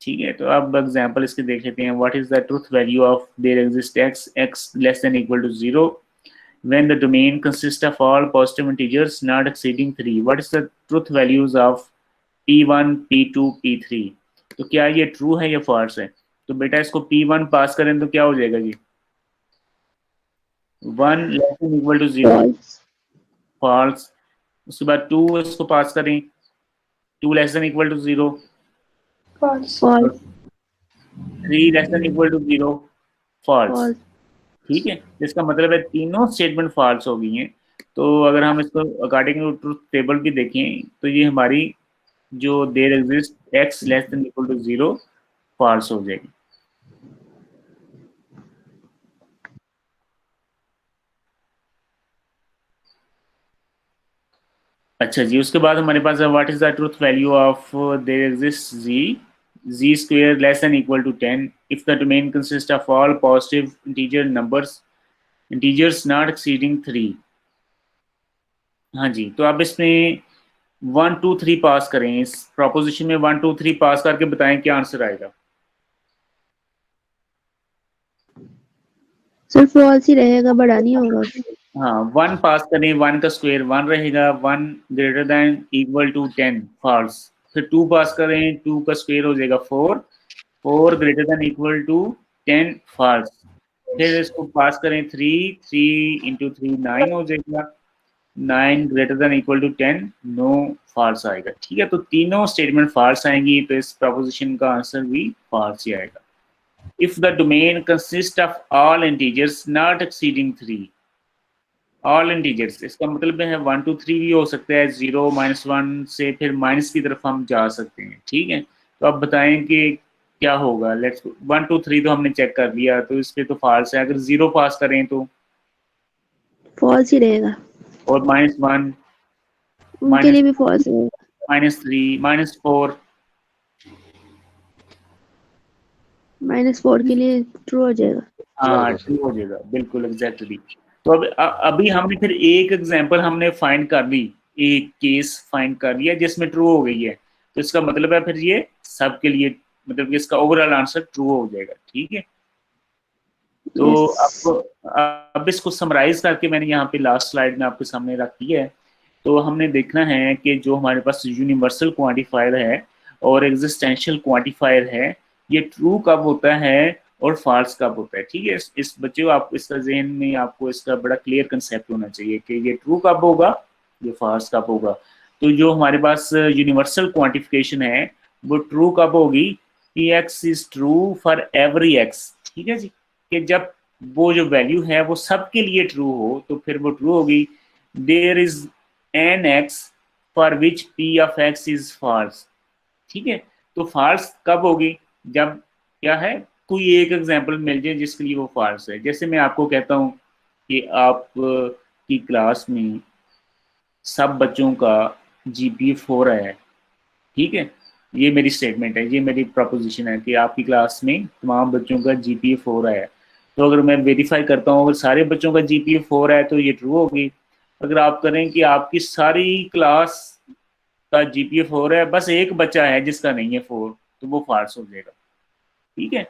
ठीक है। तो अब एग्जांपल इसके देख लेते हैं। What is the truth value of there exist x less than equal to 0 when the domain consists of all positive integers not exceeding 3? What is the truth values of p1, p2, p3? तो क्या ये true है या false है? तो बेटा इसको p1 पास करें तो क्या हो जाएगा जी? 1 less than equal to 0, false. उसके बाद 2 इसको पास करें, 2 less than equal to 0, false. 3 less than equal to 0, false, ठीक है। इसका मतलब है तीनों स्टेटमेंट फॉल्स हो गई हैं। तो अगर हम इसको अकॉर्डिंग टू ट्रूथ टेबल भी देखें तो ये हमारी जो there exist x less than equal to 0 false हो जाएगी। अच्छा जी, उसके बाद हमारे पास है what is the truth value of there exist z square less than equal to 10 if the domain consists of all positive integers not exceeding 3। हाँ जी, तो आप इसमें 1 2 3 पास करें, इस प्रोपोजिशन में 1 2 3 पास करके बताएं क्या आंसर आएगा। सर फॉल्स ही रहेगा, बड़ा नहीं होगा। हाँ, 1 पास करें, 1 का स्क्वायर 1 रहेगा, 1 greater than equal to 10 false. फिर 2 पास करें, 2 का स्क्वायर हो जाएगा 4, 4 greater than equal to 10 false. फिर इसको पास करें 3, 3 इंटू 3 9 हो जाएगा, 9 greater than equal to 10, no false आएगा, ठीक है। तो तीनों स्टेटमेंट फॉल्स आएंगी, तो इस प्रोपोजिशन का आंसर भी फॉल्स ही आएगा। If the domain consist of all integers not exceeding 3, all integers इसका मतलब है 1 2 3 भी हो सकता है, 0 -1 से फिर माइनस की तरफ हम जा सकते हैं, ठीक है। तो अब बताएं कि क्या होगा। लेट्स 1 2 3 तो हमने चेक कर लिया, तो इस पे तो फॉल्स है। अगर 0 पास करें तो फॉल्स ही रहेगा, और -1 उनके लिए भी फॉल्स रहेगा। -3 -4 -4 के लिए ट्रू हो जाएगा। हाँ, ट्रू हो जाएगा, बिल्कुल एग्जैक्टली। तो अब अभी हमने फिर एक एग्जांपल हमने फाइंड कर ली, एक केस फाइंड कर लिया जिसमें ट्रू हो गई है, तो इसका मतलब है फिर ये सबके लिए, मतलब कि इसका ओवरऑल आंसर ट्रू हो जाएगा, ठीक है। तो अब इसको समराइज करके मैंने यहाँ पे लास्ट स्लाइड में आपके सामने रख दिया है। तो हमने देखना है कि जो हमारे पास यूनिवर्सल क्वांटिफायर है और एग्जिस्टेंशियल क्वांटिफायर है, ये ट्रू कब होता है और फॉल्स कब होता है, ठीक है। इस बच्चों आप इसका जहन में आपको इसका बड़ा क्लियर कंसेप्ट होना चाहिए कि ये ट्रू कब होगा ये फॉल्स कब होगा? तो जो हमारे पास यूनिवर्सल क्वांटिफिकेशन है वो ट्रू कब होगी? P x is true for every x, ठीक है जी, कि जब वो जो वैल्यू है वो सबके लिए ट्रू हो तो फिर वो ट्रू होगी। There is an x for which P of x is false, ठीक है। तो फॉल्स कब होगी? जब क्या है, कोई एक एग्जांपल मिल जाए जिसके लिए वो फॉल्स है। जैसे मैं आपको कहता हूँ कि आप की क्लास में सब बच्चों का जीपीए 4 आया है, ठीक है, ये मेरी स्टेटमेंट है, ये मेरी प्रपोजिशन है कि आपकी क्लास में तमाम बच्चों का जीपीए 4 आया है। तो अगर मैं वेरीफाई करता हूँ अगर सारे बच्चों का जीपीए 4 है तो ये ट्रू होगी। अगर आप करें कि आपकी सारी क्लास का जीपीए 4 है, बस एक बच्चा है जिसका नहीं है 4, तो वो फॉल्स हो जाएगा, ठीक है।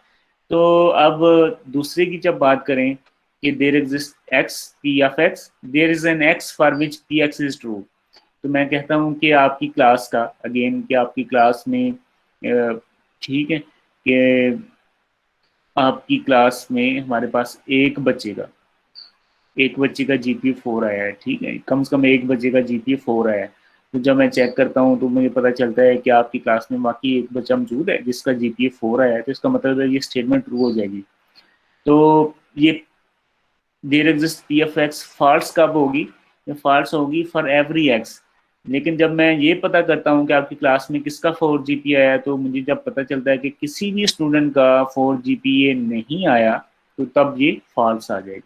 तो अब दूसरे की जब बात करें कि there exist x P of x, there is an x for which P x is true, तो मैं कहता हूँ कि आपकी क्लास का अगेन कि आपकी क्लास में ठीक है कि आपकी क्लास में हमारे पास एक बच्चे का जीपीए 4 आया है, ठीक है, कम से कम एक बच्चे का जीपीए 4 आया है। तो जब मैं चेक करता हूँ तो मुझे पता चलता है कि आपकी क्लास में बाकी एक बच्चा मौजूद है जिसका जीपीए 4 आया है, तो इसका मतलब है ये स्टेटमेंट ट्रू हो जाएगी। तो ये there exist P of x false कब होगी? ये फॉल्स होगी फॉर एवरी एक्स। लेकिन जब मैं ये पता करता हूँ कि आपकी क्लास में किसका 4 जीपीए आया, तो मुझे जब पता चलता है कि किसी भी स्टूडेंट का 4 जीपीए नहीं आया, तो तब ये फॉल्स आ जाएगी,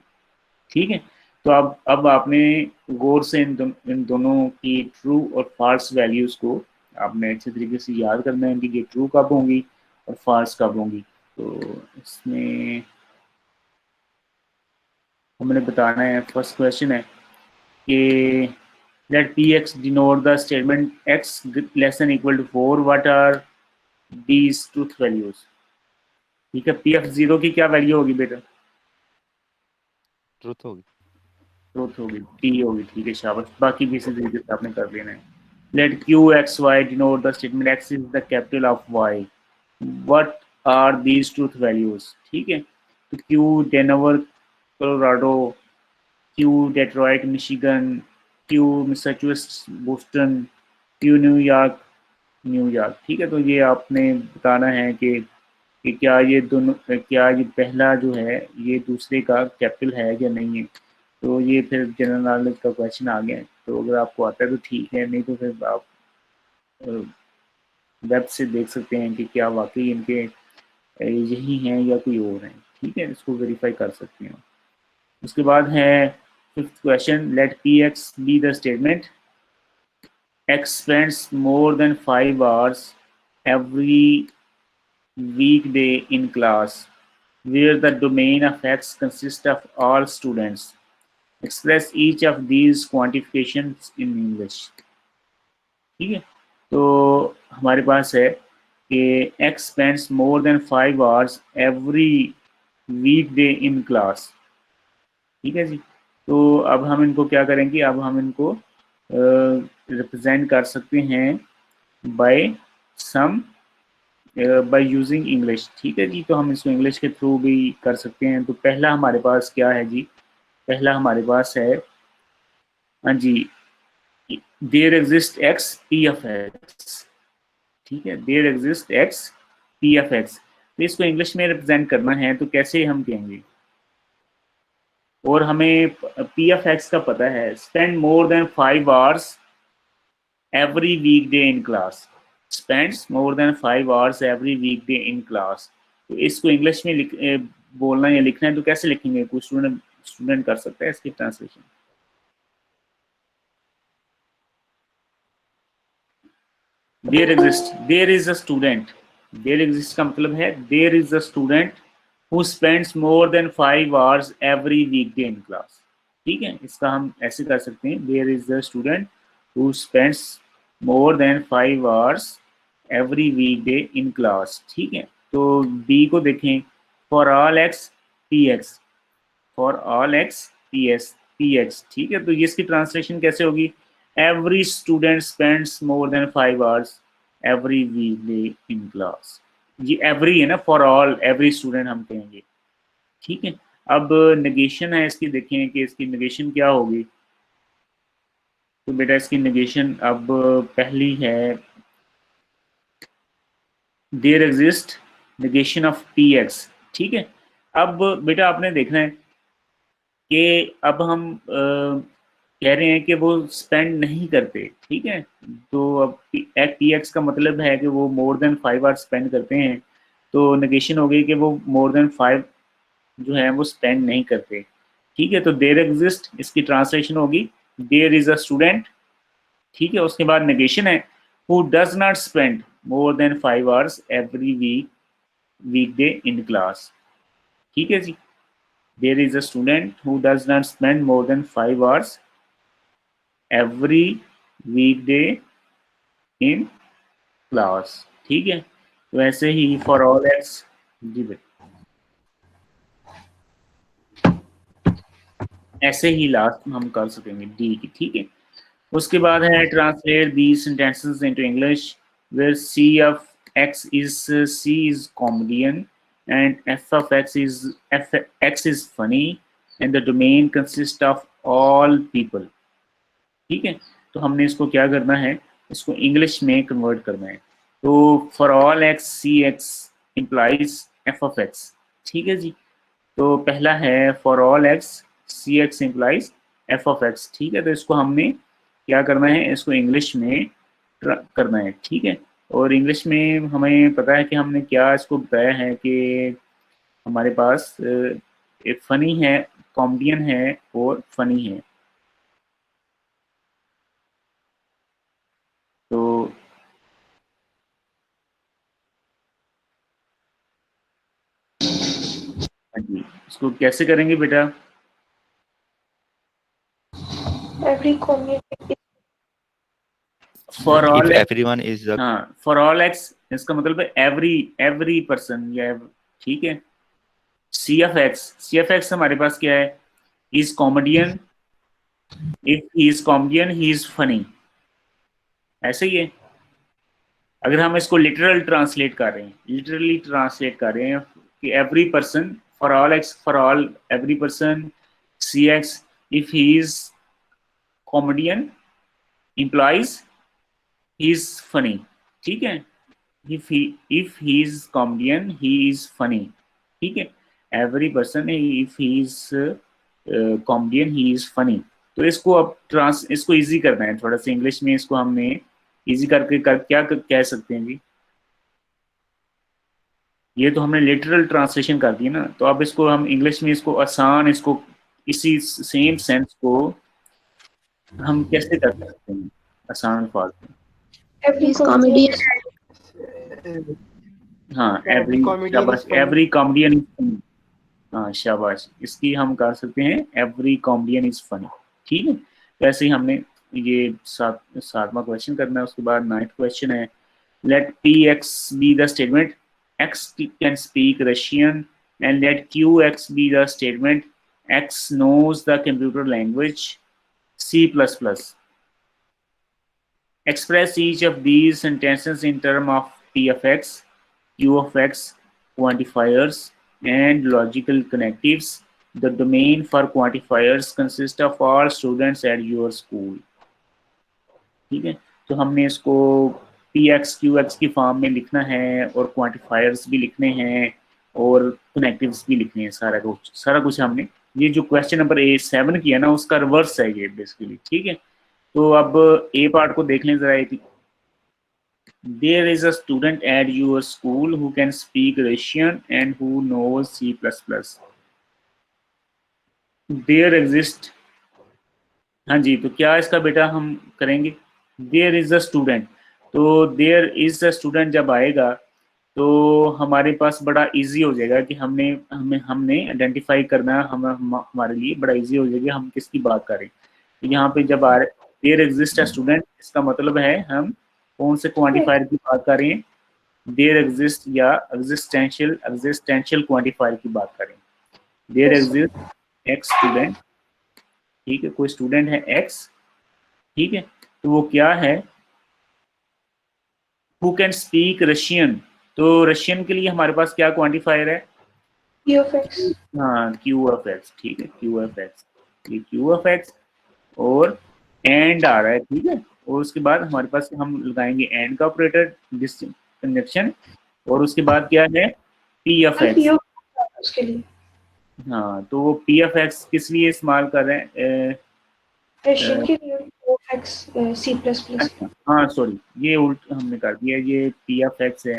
ठीक है। तो अब आपने गौर से इन दोनों की ट्रू और फॉल्स वैल्यूज को आपने अच्छे तरीके से याद करना है कि ये ट्रू कब होंगी और फॉल्स कब होंगी। तो इसमें हमने बताना है, फर्स्ट क्वेश्चन है कि let px denote the statement x less than equal to 4, what are these truth values? ठीक है, pf0 की क्या वैल्यू होगी बेटा? ट्रुथ होगी, ट्रूथ होगी, टी होगी, ठीक है, शाबाश, बाकी भी इसी तरीके से आपने कर लेना है। let q x y denote the statement x is the capital of y, what are these truth values? ठीक है, तो q Denver Colorado, q Detroit Michigan, q Massachusetts Boston, q New York, ठीक है। तो ये आपने बताना है कि क्या ये दोनों, क्या ये पहला जो है ये दूसरे का कैपिटल है या नहीं है। तो ये फिर जनरल नॉलेज का क्वेश्चन आ गया है, तो अगर आपको आता है तो ठीक है, नहीं तो फिर आप वेब से देख सकते हैं कि क्या वाकई इनके यही हैं या कोई और हैं, ठीक है, इसको वेरीफाई कर सकते हैं। उसके बाद है fifth question, let P x be the statement x spends more than 5 hours every weekday in class where the domain of x consists of all students. Express each of these quantifications in English. ठीक है, तो हमारे पास है कि x spends more than 5 hours every weekday in class, ठीक है जी। तो अब हम इनको क्या करेंगे, अब हम इनको रिप्रेजेंट कर सकते हैं by some, by using English, ठीक है जी। तो हम इसको इंग्लिश के थ्रू भी कर सकते हैं। तो पहला हमारे पास क्या है जी, पहला हमारे पास है, हाँ जी, there exist x P of x, ठीक है, there exist x P of X. तो इसको इंग्लिश में रिप्रेजेंट करना है तो कैसे हम कहेंगे, और हमें पी ऑफ एक्स का पता है, spend more than 5 hours every weekday in class, spends more than 5 hours every weekday in class। तो इसको इंग्लिश में बोलना या लिखना है तो कैसे लिखेंगे, कोई स्टूडेंट कर सकता है इसकी translation? There is a student, there exist का मतलब है there is a student who spends more than 5 hours every weekday in class, ठीक है। इसका हम ऐसे कर सकते हैं, there is the student who spends more than 5 hours every weekday in class, ठीक है। तो बी को देखें, for all x P x, for all x P x, ठीक है। तो ये इसकी ट्रांसलेशन कैसे होगी, every student spends more than 5 hours every weekday in class। ये एवरी है ना, फॉर ऑल एवरी स्टूडेंट हम कहेंगे, ठीक है। अब नेगेशन है इसकी, देखें कि इसकी नेगेशन क्या होगी, तो बेटा इसकी नेगेशन अब पहली है there exist negation of P x, ठीक है। अब बेटा आपने देखना है कि अब हम कह रहे हैं कि वो स्पेंड नहीं करते, ठीक है। तो अब पी एक्स का मतलब है कि वो मोर देन 5 आवर्स स्पेंड करते हैं, तो नेगेशन हो गई कि वो मोर देन 5 जो है वो स्पेंड नहीं करते, ठीक है। तो देयर एग्जिस्ट इसकी ट्रांसलेशन होगी देयर इज अ स्टूडेंट, ठीक है। उसके बाद नेगेशन है who does not spend more than 5 hours every weekday in class, ठीक है जी। There is a student who does not spend more than 5 hours every weekday in class, ठीक है। तो ऐसे ही फॉर ऑल एक्स, जी बेटा ऐसे ही लास्ट हम कर सकेंगे डी की, ठीक है। उसके बाद है translate these sentences into English where C of x is C is comedian and F of x is funny and the domain consist of all people, ठीक है। तो हमने इसको क्या करना है, इसको इंग्लिश में कन्वर्ट करना है। तो for all x C x implies F of x, ठीक है जी। तो पहला है for all x C x implies F of x, ठीक है। तो इसको हमने क्या करना है, इसको इंग्लिश में करना है, ठीक है। और इंग्लिश में हमें पता है कि हमने क्या इसको बताया है कि हमारे पास एक फनी है, कॉमेडियन है और फनी है। तो हाँ जी, इसको कैसे करेंगे बेटा? Every community. For if all, everyone is the हाँ फॉर ऑल एक्स इसका मतलब है एवरी पर्सन, या ठीक है। सी एफ एक्स हमारे पास क्या है, is comedian, if he is comedian he is funny, ऐसे ही है। अगर हम इसको लिटरली ट्रांसलेट कर रहे हैं कि every person for all x for all every person C x if he is comedian implies he is funny, ठीक है। if he is comedian he is funny, ठीक है। every person if he is comedian he is funny। तो इसको अब इसको easy करना है थोड़ा सा इंग्लिश में, इसको हमने इजी करके क्या कह सकते हैं जी, ये तो हमने लिटरल ट्रांसलेशन कर दी ना। तो अब इसको हम इंग्लिश में इसको आसान, इसको इसी सेम सेंस को हम कैसे कर सकते हैं आसान अल्फाज में? Every comedian. हाँ Every comedian is funny. Every comedian is funny, हाँ शाबाश, इसकी हम कर सकते हैं एवरी कॉमेडियन इज फनी, ठीक है। तो ऐसे ही हमने ये सातवां क्वेश्चन करना है। उसके बाद 9th क्वेश्चन है let P x be the statement x can speak Russian and let Q x be the statement x knows the computer language C++. Express each of these sentences in terms of P of x, Q of x, quantifiers, and logical connectives. The domain for quantifiers consists of all students at your school. ठीक है, तो हमने इसको P x Q x की form में लिखना है और क्वांटिफायर्स भी लिखने हैं और कनेक्टिव्स भी लिखने हैं, सारा कुछ हमने, ये जो क्वेश्चन नंबर 7 किया ना उसका रिवर्स है ये बेसिकली, ठीक है। तो अब ए पार्ट को देख लें जरा। There is a student at your school who can speak Russian and who knows C++. There exist, हाँ जी, तो क्या इसका बेटा हम करेंगे देयर इज अ स्टूडेंट। तो देयर इज अ स्टूडेंट जब आएगा तो हमारे पास बड़ा इजी हो जाएगा कि हमने आइडेंटिफाई करना हमारे लिए बड़ा इजी हो जाएगा हम किसकी बात करें। तो यहाँ पे जब आ रहे देयर एग्जिस्ट अ स्टूडेंट, इसका मतलब है हम कौन से क्वांटिफायर की बात कर रहे हैं, देयर एग्जिस्ट या एग्जिस्टेंशियल क्वांटिफायर की बात करें। देयर एग्जिस्ट एक्स स्टूडेंट, ठीक है, कोई स्टूडेंट है एक्स, ठीक है, तो वो क्या है हु कैन स्पीक रशियन। तो रशियन के लिए हमारे पास क्या क्वांटिफायर है, Q of x. हाँ क्यू ऑफ एक्स, ठीक है, क्यू ऑफ एक्स, ये क्यू ऑफ एक्स और एंड आ रहा है, ठीक है। और उसके बाद हमारे पास हम लगाएंगे एंड का ऑपरेटर दिस कंजक्शन, और उसके बाद क्या है P F P x. Of उसके लिए हाँ, तो वो पी एफ एक्स किस लिए इस्तेमाल कर रहे हैं? रशियन के लिए of x C plus plus. अच्छा, हाँ सॉरी, ये उल्ट हमने कर दिया, ये पी एफ एक्स है।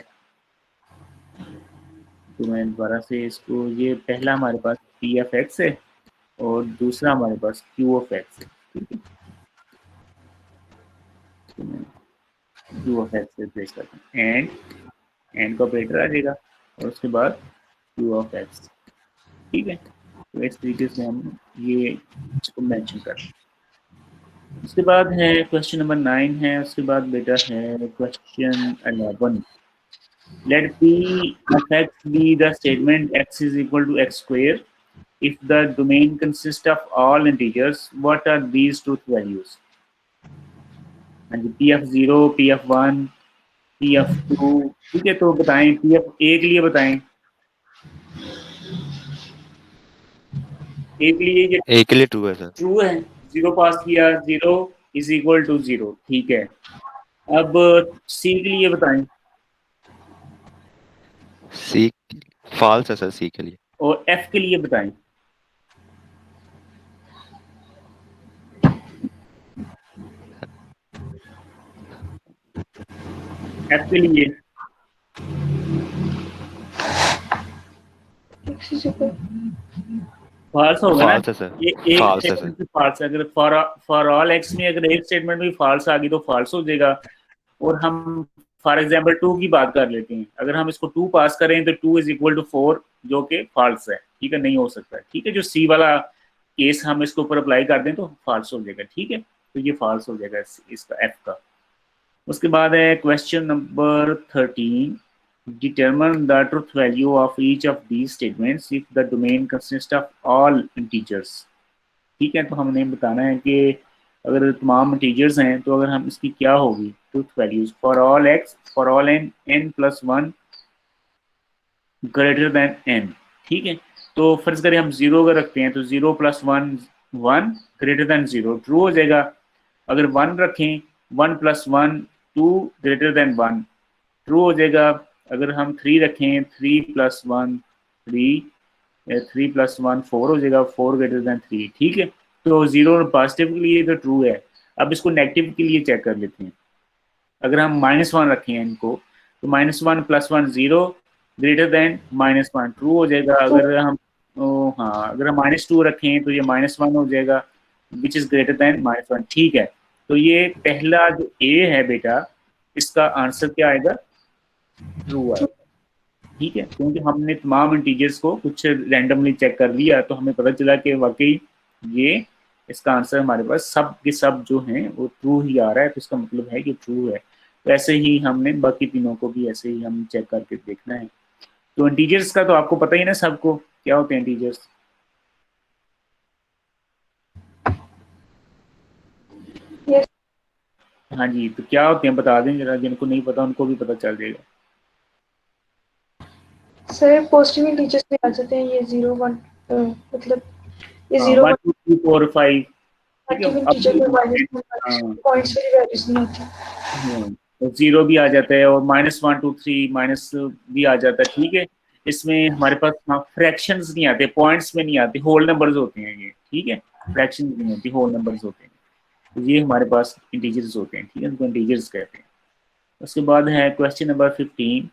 तो मैं दोबारा से इसको, ये पहला हमारे पास पी एफ एक्स है और दूसरा हमारे पास क्यू ऑफ एक्स है, ठीक है। तो मैं क्यू ऑफ एक्स रिप्लेस करता हूँ, एंड का ऑपरेटर आ जाएगा और उसके बाद क्यू ऑफ एक्स, ठीक है। तो इस तरीके से हम ये इसको मेंशन कर। उसके बाद है क्वेश्चन नंबर 9 है, उसके बाद बेटा है question 11। Let P F x be the statement x is equal to x square if the domain consists of all integers. What are these truth values? हाँ जी, P F 0, P F 1, P F 2, ठीक है। तो बताएं P F A के लिए बताएं, ए के लिए ये ए के लिए ट्रू है सर। ट्रू है, 0 पास किया, 0 इज इक्वल टू 0, ठीक है। अब सी के लिए बताएं, सी फॉल्स है सर सी के लिए। और एफ के लिए बताएं। एफ के लिए एक्स इज इक्वल फॉल्स होगा ना, फॉल्स है सर। ये एक फॉल्स है स्टेटमेंट फॉल्स है। अगर फॉर ऑल एक्स में अगर एक स्टेटमेंट में फॉल्स आ गई तो फॉल्स हो जाएगा। और हम फॉर एग्जांपल 2 की बात कर लेते हैं, अगर हम इसको 2 पास करें तो 2 इज इक्वल टू 4, जो कि फॉल्स है, ठीक है, नहीं हो सकता, ठीक है। जो सी वाला केस हम इसके ऊपर अप्लाई कर दें तो फॉल्स हो जाएगा, ठीक है। तो ये फॉल्स हो जाएगा इसका एफ का। उसके बाद है question number 13। Determine the truth value of each of these statements if the domain consists of all integers. ठीक है, तो हमने बताना है कि अगर तमाम इंटीजर्स हैं तो अगर हम इसकी क्या होगी truth values for all x, for all n plus 1 greater then n, ठीक है। तो फर्ज करें हम 0 अगर रखते हैं तो 0 प्लस 1 1 ग्रेटर देन 0 ट्रू हो जाएगा। अगर 1 रखें 1 प्लस 1 2 ग्रेटर देन 1 ट्रू हो जाएगा। अगर हम 3 रखें 3 प्लस 1 3, 3 प्लस 1 4 हो जाएगा, 4 ग्रेटर देन 3, ठीक है। तो 0 पॉजिटिव के लिए तो ट्रू है। अब इसको नेगेटिव के लिए चेक कर लेते हैं। अगर हम -1 रखें इनको तो -1 प्लस 1 0 ग्रेटर देन -1 ट्रू हो जाएगा। अगर हम हाँ, अगर हम -2 रखें तो ये -1 हो जाएगा विच इज़ ग्रेटर देन -1, ठीक है। तो ये पहला जो ए है बेटा, इसका आंसर क्या आएगा? ट्रू आएगा, ठीक है। क्योंकि हमने तमाम इंटीजर्स को कुछ रैंडमली चेक कर लिया तो हमें पता चला कि वाकई ये इसका आंसर हमारे पास सब के सब जो हैं वो ट्रू ही आ रहा है, तो इसका मतलब है कि ट्रू है। तो ऐसे ही हमने बाकी तीनों को भी ऐसे ही हम चेक करके देखना है। तो इंटीजर्स का तो आपको पता ही ना सबको क्या होते हैं इंटीजर्स। यस हाँ जी, तो क्या होते हैं बता दें जरा, जिनको नहीं पता उनको भी पता चल जाएगा। सर पॉजिटिव इंटीजर्स में आ जाते हैं ये 0 1 मतलब ये 0 1 2 3 4 5, ठीक है। नेगेटिव इंटीजर में माइनस पॉइंट्स वाली वैल्यूज नहीं होती। 0 भी आ जाता है और -1 2 3 माइनस भी आ जाता है, ठीक है। इसमें हमारे पास फ्रैक्शंस नहीं आते, पॉइंट्स में नहीं आते, होल नंबर्स होते हैं ये, ठीक है। फ्रैक्शन नहीं होती, होल नंबर्स होते हैं। तो ये हमारे पास इंटीजर्स होते हैं, ठीक है, उनको इंटीजर्स कहते हैं। उसके बाद है question number 15।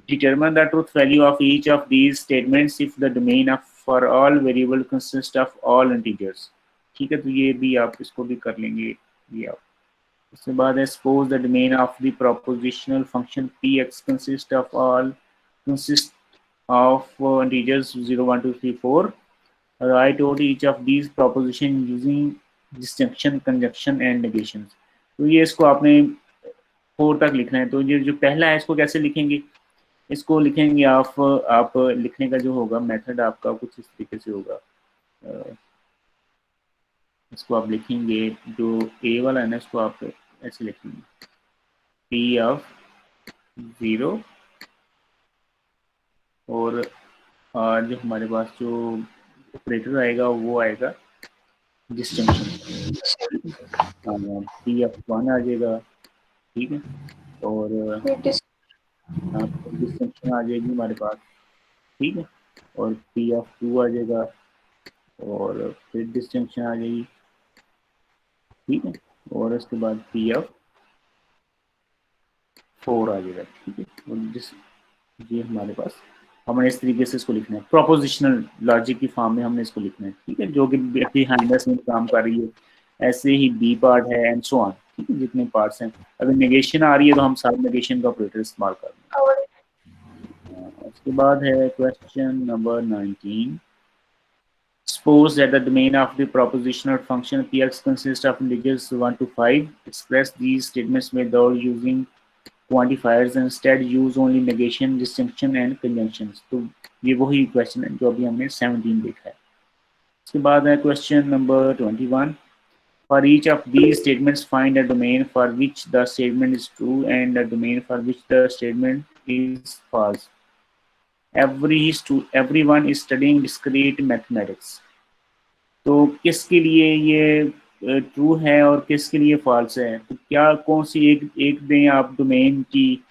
Determine the truth value of each of these statements if the domain of for all variable consist of all integers, ठीक है। तो ये भी आप इसको भी कर लेंगे ये आप। उसके बाद है suppose the domain of the prepositional function P x consist of integers 0 1 2 3 4, right out each of these proposition using distinction conjunction and negation. तो ये इसको आपने 4 तक लिखना है। तो ये जो पहला है इसको कैसे लिखेंगे? इसको लिखेंगे आप लिखने का जो होगा मेथड आपका कुछ इस तरीके से होगा। इसको आप लिखेंगे, जो ए वाला है ना इसको आप ऐसे लिखेंगे, पी ऑफ 0 और जो हमारे पास जो ऑपरेटर आएगा वो आएगा डिस्टिंक्शन। P(1) आ जाएगा, ठीक है, और डिस्टिंक्शन आ जाएगी हमारे पास, ठीक है, और P(2) आ जाएगा, और फिर डिस्टिंक्शन आ जाएगी, ठीक है, और उसके बाद P(4) आ जाएगा, ठीक है, और ये हमारे पास, हमने इस तरीके से इसको लिखना है, प्रोपोजिशनल लॉजिक की फॉर्म में हमने इसको लिखना है, ठीक है, जो कि बिहाइंड में काम कर रही है। ऐसे ही बी पार्ट है एंड सो ऑन, ठीक है, जितने पार्ट्स हैं। अगर नेगेशन आ रही है तो हम सारे नेगेशन का ऑपरेटर इस्तेमाल कर रहे हैं। उसके बाद है question number 19। Suppose that the domain of the propositional function Px consists of integers 1 to 5. Express these statements without using quantifiers and instead use only negation, distinction and conjunctions. तो ये वही क्वेश्चन है जो अभी हमने 17 देखा है। उसके बाद है question number 21. For each of these statements, find a domain for which the statement is true and a domain for which the statement is false. Everyone is studying discrete mathematics. तो किसके लिए ये ट्रू है और किसके लिए false है? तो क्या कौन सी एक दें आप डोमेन की,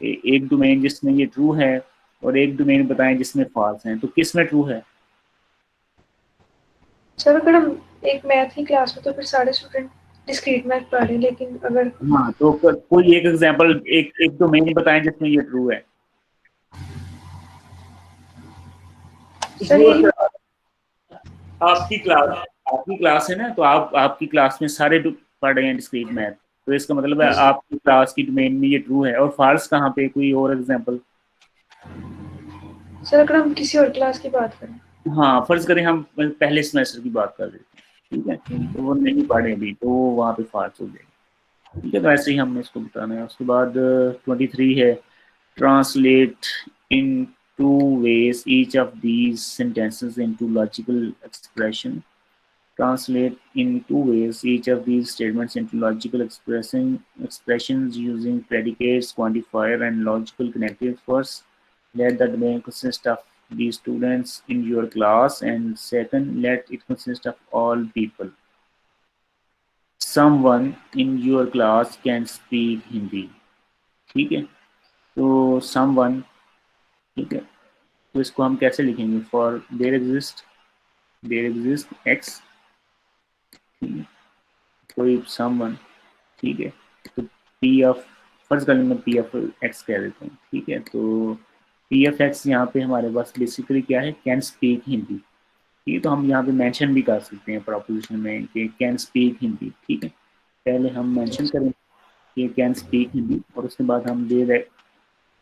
एक डोमेन जिसमें ये ट्रू है और एक डोमेन बताएं जिसमें फॉल्स है। तो किस में ट्रू है? सर अगर हम एक मैथ की क्लास में तो फिर सारे स्टूडेंट डिस्क्रीट मैथ पढ़े, लेकिन अगर हाँ तो कोई एक एग्जांपल, एक डोमेन बताएं जिसमें ये ट्रू है। सर आपकी क्लास है ना, तो आपकी क्लास में सारे पढ़ रहे हैं डिस्क्रीट मैथ, तो इसका मतलब है आपकी क्लास की डोमेन में ये ट्रू है। और फॉल्स कहाँ पे? कोई और एग्जांपल? सर अगर हम किसी और क्लास की बात करें, हाँ फर्ज करें हम पहले सेमेस्टर की बात कर रहे हैं, ठीक है, तो वो नहीं पढ़े अभी, तो वहाँ पे फॉल्स हो जाएगा, ठीक है। तो ऐसे ही हमने इसको बताना है। उसके बाद 23 है, translate in two ways each of these sentences into logical expression. Translate in two ways each of these statements into logical expressions using predicates, quantifier, and logical connectives. First, let the domain consist of the students in your class, and second, let it consist of all people. Someone in your class can speak Hindi. ठीक है, तो someone, ठीक है, तो इसको हम कैसे लिखेंगे? फॉर देयर एग्जिस्ट एक्स, कोई समवन, ठीक है, तो पी ऑफ, फर्ज कर मैं पी ऑफ एक्स कह देता हूँ, ठीक है। तो पी ऑफ एक्स यहाँ पे हमारे पास बेसिकली क्या है? कैन स्पीक हिंदी, ठीक है। तो हम यहाँ पे मेंशन भी कर सकते हैं प्रोपोजिशन में कि कैन स्पीक हिंदी, ठीक है। पहले हम मेंशन करें कि कैन स्पीक हिंदी, और उसके बाद हम there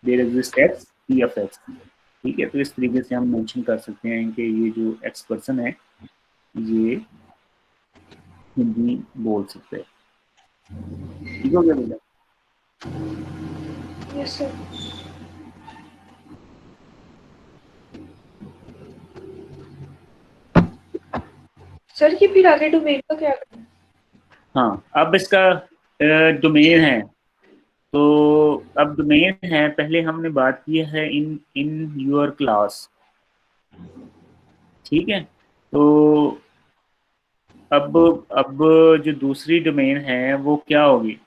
exist x P of x, ठीक है। तो इस तरीके से हम मेंशन कर सकते हैं कि ये जो एक्स पर्सन है ये हिंदी बोल सकते हैं, ठीक हो गया बेटा? Yes sir. सर ये फिर आगे डोमेन का क्या करना है? हाँ अब इसका डोमेन है, तो अब डोमेन है, पहले हमने बात की है इन योर क्लास, ठीक है। तो अब जो दूसरी डोमेन है वो क्या होगी?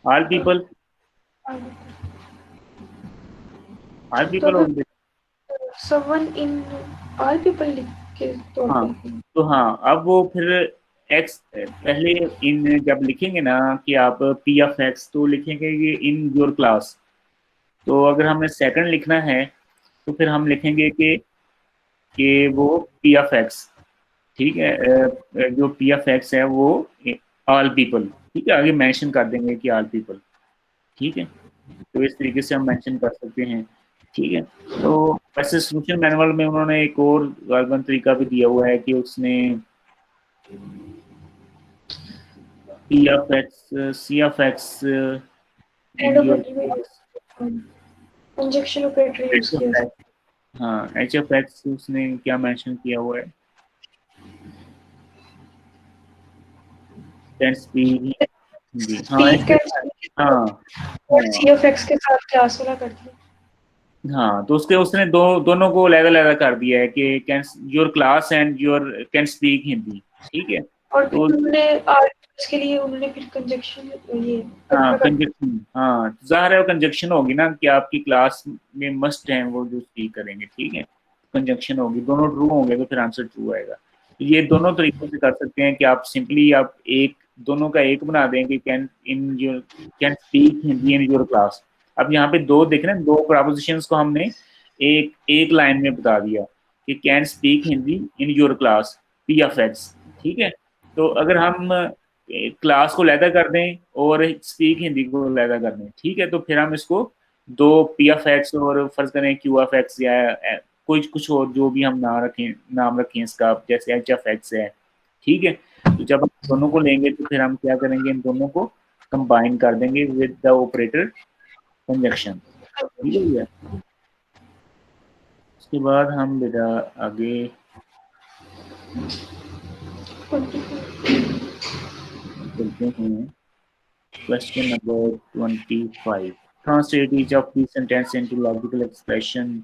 ऑल पीपल होंगे। समवन इन ऑल पीपल लिख के तो हाँ, तो हाँ अब वो फिर एक्स पहले इन जब लिखेंगे ना कि आप पी ऑफ एक्स, तो लिखेंगे ये इन योर क्लास। तो अगर हमें सेकंड लिखना है तो फिर हम लिखेंगे कि वो पी ऑफ एक्स, ठीक है, जो पी ऑफ एक्स है वो ऑल पीपल, ठीक है, आगे मेंशन कर देंगे कि ऑल पीपल, ठीक है। तो इस तरीके से हम मेंशन कर सकते हैं, ठीक है। तो वैसे सोल्यूशन मैनुअल में उन्होंने एक और गारबन तरीका भी दिया हुआ है कि उसने P of x, C of x, injection operator use किया। हाँ एच ऑफ एक्स उसने क्या मेंशन किया हुआ है? हाँ और सी ऑफ एक्स के साथ क्लास वाला कर दिया। हाँ, तो उसने दोनों को अलग अलग कर दिया है कि can your class and your can speak Hindi, ठीक है। और फिर तो उन्होंने आर्टिकल्स के लिए उन्होंने फिर कंजक्शन ये हाँ कंजक्शन, हाँ जाहिर है कंजक्शन होगी ना कि आपकी क्लास में मस्ट है वो जो स्पीक करेंगे, ठीक है, कंजक्शन होगी, दोनों ट्रू होंगे तो फिर आंसर ट्रू आएगा। तो ये दोनों तरीकों से कर सकते हैं कि आप सिंपली आप एक दोनों का एक बना दें कि can speak Hindi in your class. अब यहाँ पे दो देख रहे हैं, दो प्रपोजिशंस को हमने एक लाइन में बता दिया कि can speak Hindi in your class P of x, ठीक है। तो अगर हम क्लास को लैदा कर दें और स्पीक हिंदी को लैदा कर दें, ठीक है, तो फिर हम इसको दो पी ऑफ एक्स और फर्ज करें क्यू ऑफ एक्स या कुछ और जो भी हम नाम रखें इसका, जैसे एच ऑफ एक्स है, ठीक है। तो जब हम दोनों को लेंगे तो फिर हम क्या करेंगे, इन दोनों को कंबाइन कर देंगे विद द ऑपरेटर कंजक्शन, ठीक है भैया। उसके बाद हम बेटा आगे चलते हैं, question number 25, translate each of the sentence into logical expression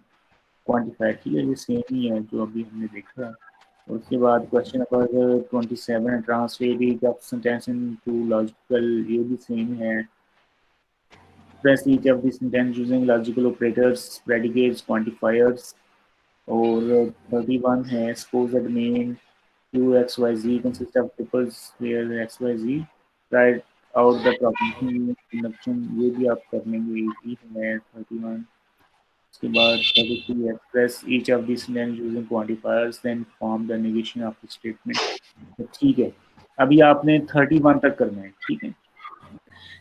quantified, ठीक है, ये सेम ही है जो अभी हमने देखा है। और उसके बाद question number 27, translate each of sentence into logical, ये भी सेम है। Express each of the sentence using logical operators, predicates, quantifiers. और 31 है, suppose that main QXYZ consists of tuples where XYZ, write out the proposition conjunction, ये भी आप कर लेंगे, इजी है 31। उसके बाद 33, express each of these sentences using quantifiers then form the negation of the statement, तो ठीक है। अभी आपने 31 तक करना है, ठीक है।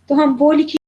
तो हम वो लिखी